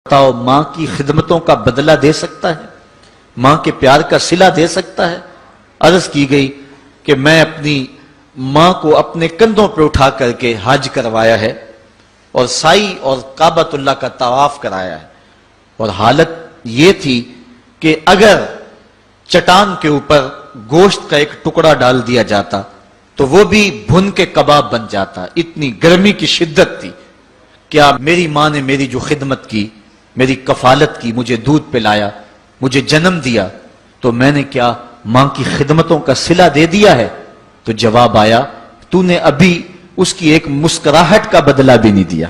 بتاؤ ماں کی خدمتوں کا بدلہ دے سکتا ہے؟ ماں کے پیار کا صلہ دے سکتا ہے؟ عرض کی گئی کہ میں اپنی ماں کو اپنے کندھوں پہ اٹھا کر کے حج کروایا ہے اور سائی اور کعبۃ اللہ کا طواف کرایا ہے، اور حالت یہ تھی کہ اگر چٹان کے اوپر گوشت کا ایک ٹکڑا ڈال دیا جاتا تو وہ بھی بھن کے کباب بن جاتا، اتنی گرمی کی شدت تھی۔ کیا میری ماں نے میری جو خدمت کی، میری کفالت کی، مجھے دودھ پلایا، مجھے جنم دیا، تو میں نے کیا ماں کی خدمتوں کا صلہ دے دیا ہے؟ تو جواب آیا، تو نے ابھی اس کی ایک مسکراہٹ کا بدلہ بھی نہیں دیا۔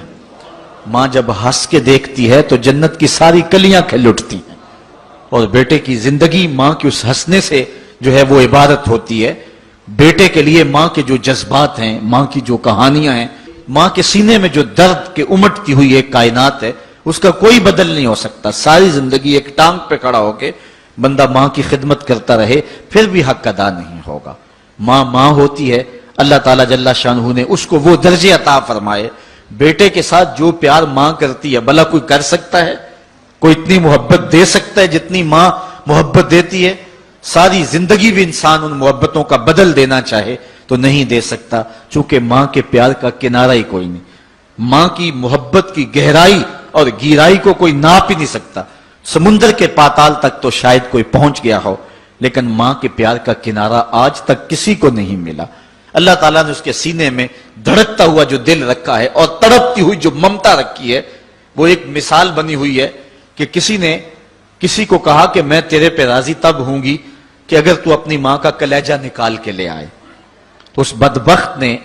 ماں جب ہنس کے دیکھتی ہے تو جنت کی ساری کلیاں کھل اٹھتی ہیں، اور بیٹے کی زندگی ماں کے اس ہنسنے سے جو ہے وہ عبادت ہوتی ہے۔ بیٹے کے لیے ماں کے جو جذبات ہیں، ماں کی جو کہانیاں ہیں، ماں کے سینے میں جو درد کے امٹتی ہوئی ایک کائنات ہے، اس کا کوئی بدل نہیں ہو سکتا۔ ساری زندگی ایک ٹانگ پہ کھڑا ہو کے بندہ ماں کی خدمت کرتا رہے پھر بھی حق ادا نہیں ہوگا۔ ماں ماں ہوتی ہے، اللہ تعالیٰ جل شانہ نے اس کو وہ درجے عطا فرمائے۔ بیٹے کے ساتھ جو پیار ماں کرتی ہے بھلا کوئی کر سکتا ہے؟ کوئی اتنی محبت دے سکتا ہے جتنی ماں محبت دیتی ہے؟ ساری زندگی بھی انسان ان محبتوں کا بدل دینا چاہے تو نہیں دے سکتا، چونکہ ماں کے پیار کا کنارہ ہی کوئی نہیں۔ ماں کی محبت کی گہرائی اور گہرائی کو کوئی ناپ ہی نہیں سکتا۔ سمندر کے پاتال تک تو شاید کوئی پہنچ گیا ہو، لیکن ماں کے پیار کا کنارہ آج تک کسی کو نہیں ملا۔ اللہ تعالیٰ نے اس کے سینے میں دھڑکتا ہوا جو دل رکھا ہے اور تڑپتی ہوئی جو ممتا رکھی ہے، وہ ایک مثال بنی ہوئی ہے کہ کسی نے کسی کو کہا کہ میں تیرے پہ راضی تب ہوں گی کہ اگر تو اپنی ماں کا کلیجہ نکال کے لے آئے۔ تو اس بدبخت نے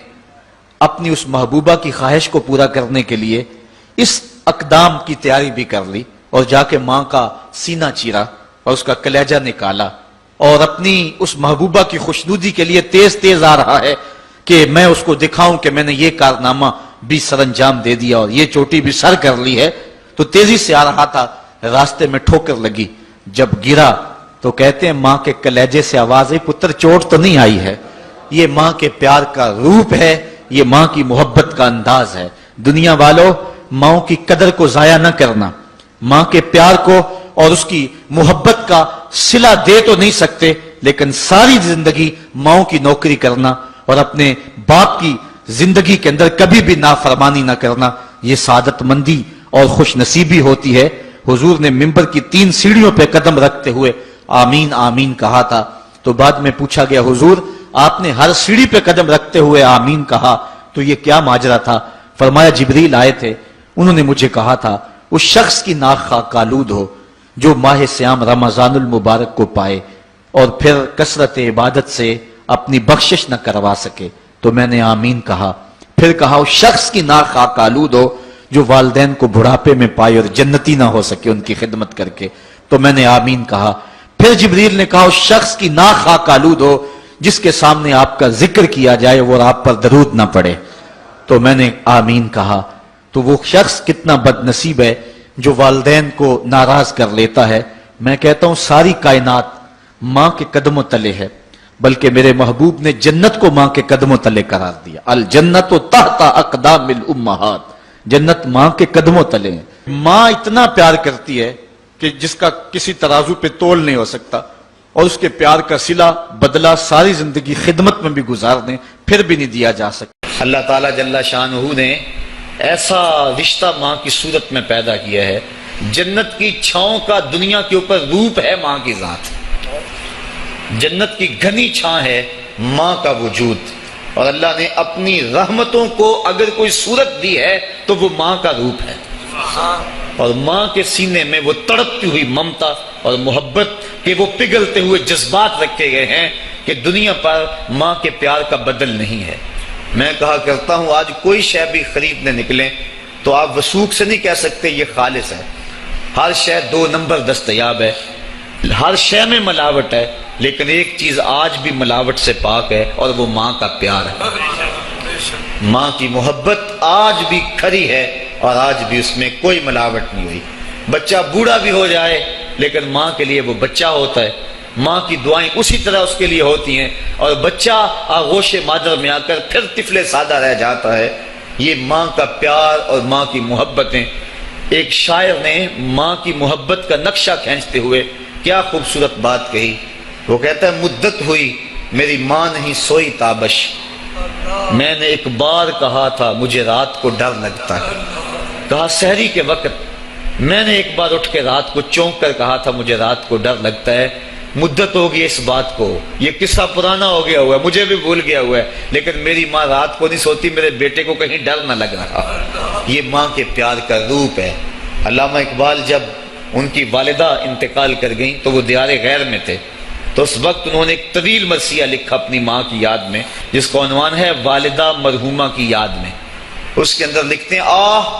اپنی اس محبوبہ کی خواہش کو پورا کرنے کے لیے اس اقدام کی تیاری بھی کر لی، اور جا کے ماں کا سینہ چیرا اور اس کا کلیجہ نکالا، اور اپنی اس محبوبہ کی خوشنودی کے لیے تیز تیز آ رہا ہے کہ میں اس کو دکھاؤں کہ میں نے یہ کارنامہ بھی سر انجام دے دیا اور یہ چوٹی بھی سر کر لی ہے۔ تو تیزی سے آ رہا تھا، راستے میں ٹھوکر لگی، جب گرا تو کہتے ہیں ماں کے کلیجے سے آواز آئی، پتر چوٹ تو نہیں آئی ہے؟ یہ ماں کے پیار کا روپ ہے، یہ ماں کی محبت کا انداز ہے۔ دنیا والوں، ماں کی قدر کو ضائع نہ کرنا، ماں کے پیار کو اور اس کی محبت کا صلہ دے تو نہیں سکتے، لیکن ساری زندگی ماں کی نوکری کرنا اور اپنے باپ کی زندگی کے اندر کبھی بھی نافرمانی نہ کرنا، یہ سعادت مندی اور خوش نصیبی ہوتی ہے۔ حضور نے منبر کی 3 سیڑھیوں پہ قدم رکھتے ہوئے آمین آمین کہا تھا، تو بعد میں پوچھا گیا حضور آپ نے ہر سیڑھی پہ قدم رکھتے ہوئے آمین کہا تو یہ کیا ماجرا تھا؟ فرمایا جبریل آئے تھے، انہوں نے مجھے کہا تھا اس شخص کی ناک خاک آلود ہو جو ماہ سیام رمضان المبارک کو پائے اور پھر کثرت عبادت سے اپنی بخشش نہ کروا سکے، تو میں نے آمین کہا۔ پھر کہا اس شخص کی ناک خاک آلود ہو جو والدین کو بڑھاپے میں پائے اور جنتی نہ ہو سکے ان کی خدمت کر کے، تو میں نے آمین کہا۔ پھر جبریل نے کہا اس شخص کی ناک خاک آلود ہو جس کے سامنے آپ کا ذکر کیا جائے اور آپ پر درود نہ پڑے، تو میں نے آمین کہا۔ تو وہ شخص کتنا بد نصیب ہے جو والدین کو ناراض کر لیتا ہے۔ میں کہتا ہوں ساری کائنات ماں کے قدموں تلے ہے، بلکہ میرے محبوب نے جنت کو ماں کے قدموں تلے قرار دیا۔ الجنت تحت اقدام الامہات، جنت ماں کے قدموں تلے ہیں۔ ماں اتنا پیار کرتی ہے کہ جس کا کسی ترازو پہ تول نہیں ہو سکتا، اور اس کے پیار کا صلہ بدلہ ساری زندگی خدمت میں بھی گزار دیں پھر بھی نہیں دیا جا سکتا۔ اللہ تعالیٰ جل شانہ نے ایسا رشتہ ماں کی صورت میں پیدا کیا ہے، جنت کی چھاؤں کا دنیا کے اوپر روپ ہے ماں کی ذات، جنت کی گھنی چھاں ہے ماں کا وجود، اور اللہ نے اپنی رحمتوں کو اگر کوئی صورت دی ہے تو وہ ماں کا روپ ہے، اور ماں کے سینے میں وہ تڑپتی ہوئی ممتا اور محبت کے وہ پگھلتے ہوئے جذبات رکھے گئے ہیں کہ دنیا پر ماں کے پیار کا بدل نہیں ہے۔ میں کہا کرتا ہوں آج کوئی شے بھی خریدنے نکلیں تو آپ وثوق سے نہیں کہہ سکتے یہ خالص ہے، ہر شے 2 نمبر دستیاب ہے، ہر شے میں ملاوٹ ہے، لیکن ایک چیز آج بھی ملاوٹ سے پاک ہے اور وہ ماں کا پیار ہے۔ ماں کی محبت آج بھی کھری ہے اور آج بھی اس میں کوئی ملاوٹ نہیں ہوئی۔ بچہ بوڑھا بھی ہو جائے لیکن ماں کے لیے وہ بچہ ہوتا ہے، ماں کی دعائیں اسی طرح اس کے لیے ہوتی ہیں، اور بچہ آغوش مادر میں آ کر پھر طفل سادہ رہ جاتا ہے۔ یہ ماں کا پیار اور ماں کی محبتیں ایک شاعر نے ماں کی محبت کا نقشہ کھینچتے ہوئے کیا خوبصورت بات کہی. وہ کہتا ہے مدت ہوئی میری ماں نہیں سوئی تابش، میں نے ایک بار کہا تھا مجھے رات کو ڈر لگتا ہے. کہا سحری کے وقت میں نے ایک بار اٹھ کے رات کو چونک کر کہا تھا مجھے رات کو ڈر لگتا ہے. مدت ہو گئی اس بات کو، یہ قصہ پرانا ہو گیا ہوا ہے، مجھے بھی بھول گیا ہوا ہے، لیکن میری ماں رات کو نہیں سوتی، میرے بیٹے کو کہیں ڈر نہ لگ رہا. یہ ماں کے پیار کا روپ ہے. علامہ اقبال جب ان کی والدہ انتقال کر گئیں تو وہ دیار غیر میں تھے، تو اس وقت انہوں نے ایک طویل مرثیہ لکھا اپنی ماں کی یاد میں، جس کا عنوان ہے والدہ مرحومہ کی یاد میں. اس کے اندر لکھتے ہیں آہ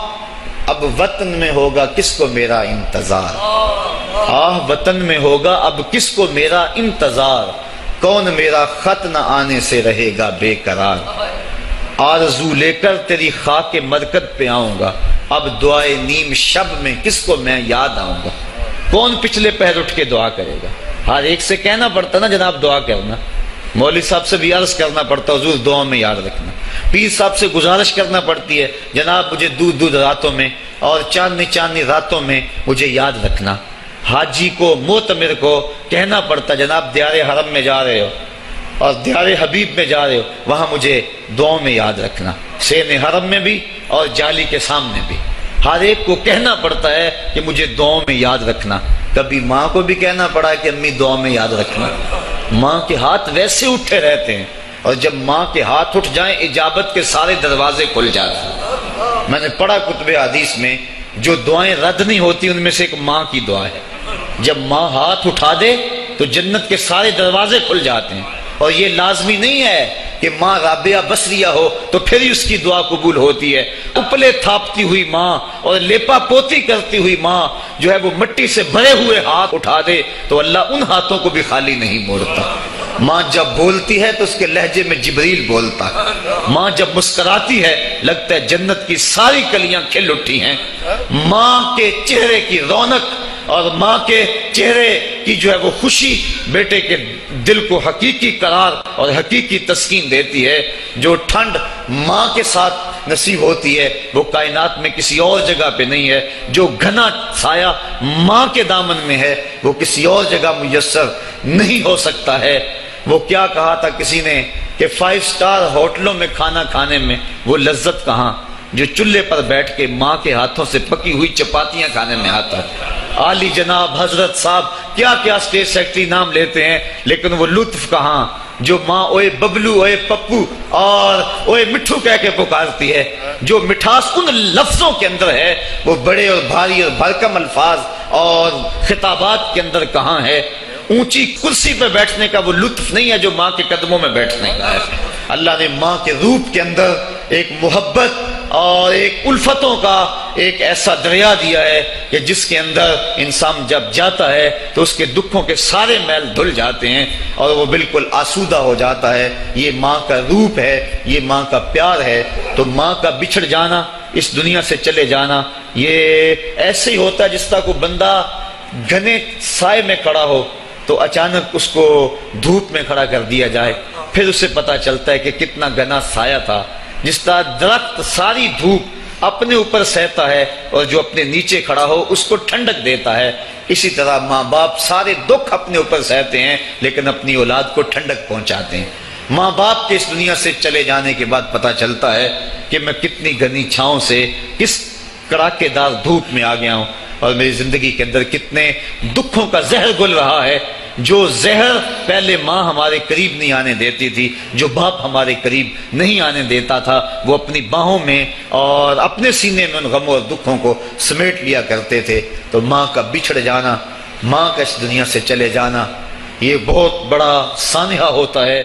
اب وطن میں ہوگا کس کو میرا انتظار، آہ وطن میں ہوگا اب کس کو میرا انتظار، کون میرا خط نہ آنے سے رہے گا بے قرار، آرزو لے کر تیری خاک مرکز پہ آؤں گا، اب دعائے نیم شب میں کس کو میں یاد آؤں گا. کون پچھلے پہر اٹھ کے دعا کرے گا؟ ہر ایک سے کہنا پڑتا نا جناب دعا کرنا، مولوی صاحب سے بھی عرض کرنا پڑتا حضور دعا میں یاد رکھنا، پیر صاحب سے گزارش کرنا پڑتی ہے جناب مجھے دودھ راتوں میں اور چاندنی راتوں میں مجھے یاد رکھنا. حاجی کو معتمر کو کہنا پڑتا جناب دیار حرم میں جا رہے ہو اور دیار حبیب میں جا رہے ہو وہاں مجھے دعاؤں میں یاد رکھنا، سین حرم میں بھی اور جالی کے سامنے بھی. ہر ایک کو کہنا پڑتا ہے کہ مجھے دعاؤں میں یاد رکھنا. کبھی ماں کو بھی کہنا پڑا کہ امی دعاؤں میں یاد رکھنا. ماں کے ہاتھ ویسے اٹھے رہتے ہیں اور جب ماں کے ہاتھ اٹھ جائیں اجابت کے سارے دروازے کھل جاتے ہیں. میں نے پڑھا کتب حدیث میں جو دعائیں رد نہیں ہوتی ان میں سے ایک ماں کی دعا ہے. جب ماں ہاتھ اٹھا دے تو جنت کے سارے دروازے کھل جاتے ہیں. اور یہ لازمی نہیں ہے کہ ماں رابعہ بصریہ ہو تو پھر ہی اس کی دعا قبول ہوتی ہے. اپلے تھاپتی ہوئی ماں اور لیپا پوتی کرتی ہوئی ماں جو ہے وہ مٹی سے بھرے ہوئے ہاتھ اٹھا دے تو اللہ ان ہاتھوں کو بھی خالی نہیں موڑتا. ماں جب بولتی ہے تو اس کے لہجے میں جبریل بولتا ہے. ماں جب مسکراتی ہے لگتا ہے جنت کی ساری کلیاں کھل اٹھی ہیں. ماں کے چہرے کی رونق اور ماں کے چہرے کی جو ہے وہ خوشی بیٹے کے دل کو حقیقی قرار اور حقیقی تسکین دیتی ہے. جو ٹھنڈ ماں کے ساتھ نصیب ہوتی ہے وہ کائنات میں کسی اور جگہ پہ نہیں ہے. جو گھنا سایہ ماں کے دامن میں ہے وہ کسی اور جگہ میسر نہیں ہو سکتا ہے. وہ کیا کہا تھا کسی نے کہ 5 اسٹار ہوٹلوں میں کھانا کھانے میں وہ لذت کہاں جو چولہے پر بیٹھ کے ماں کے ہاتھوں سے پکی ہوئی چپاتیاں کھانے میں آتا ہے. عالی جناب حضرت صاحب کیا کیا اسٹیٹ سیکرٹری نام لیتے ہیں لیکن وہ لطف کہاں جو ماں اوئے ببلو اوئے پپو اور اوئے مٹھو کہہ کے پکارتی ہے. جو مٹھاس ان لفظوں کے اندر ہے وہ بڑے اور بھاری اور بھرکم الفاظ اور خطابات کے اندر کہاں ہے. اونچی کرسی پہ بیٹھنے کا وہ لطف نہیں ہے جو ماں کے قدموں میں بیٹھنے کا ہے. اللہ نے ماں کے روپ کے اندر ایک محبت اور ایک الفتوں کا ایک ایسا دریا دیا ہے کہ جس کے اندر انسان جب جاتا ہے تو اس کے دکھوں کے سارے میل دھل جاتے ہیں اور وہ بالکل آسودہ ہو جاتا ہے. یہ ماں کا روپ ہے، یہ ماں کا پیار ہے. تو ماں کا بچھڑ جانا، اس دنیا سے چلے جانا، یہ ایسے ہی ہوتا ہے جس طرح کوئی بندہ گھنے سائے میں کھڑا ہو تو اچانک اس کو دھوپ میں کھڑا کر دیا جائے، پھر اسے پتا چلتا ہے کہ کتنا گھنا سایہ تھا. جس طرح درخت ساری دھوپ اپنے اوپر سہتا ہے اور جو اپنے نیچے کھڑا ہو اس کو ٹھنڈک دیتا ہے، اسی طرح ماں باپ سارے دکھ اپنے اوپر سہتے ہیں لیکن اپنی اولاد کو ٹھنڈک پہنچاتے ہیں. ماں باپ کے اس دنیا سے چلے جانے کے بعد پتا چلتا ہے کہ میں کتنی گھنی چھاؤں سے کس کڑاکے دار دھوپ میں آ گیا ہوں اور میری زندگی کے اندر کتنے دکھوں کا زہر گل رہا ہے. جو زہر پہلے ماں ہمارے قریب نہیں آنے دیتی تھی، جو باپ ہمارے قریب نہیں آنے دیتا تھا، وہ اپنی باہوں میں اور اپنے سینے میں ان غموں اور دکھوں کو سمیٹ لیا کرتے تھے. تو ماں کا بچھڑ جانا، ماں کا اس دنیا سے چلے جانا، یہ بہت بڑا سانحہ ہوتا ہے.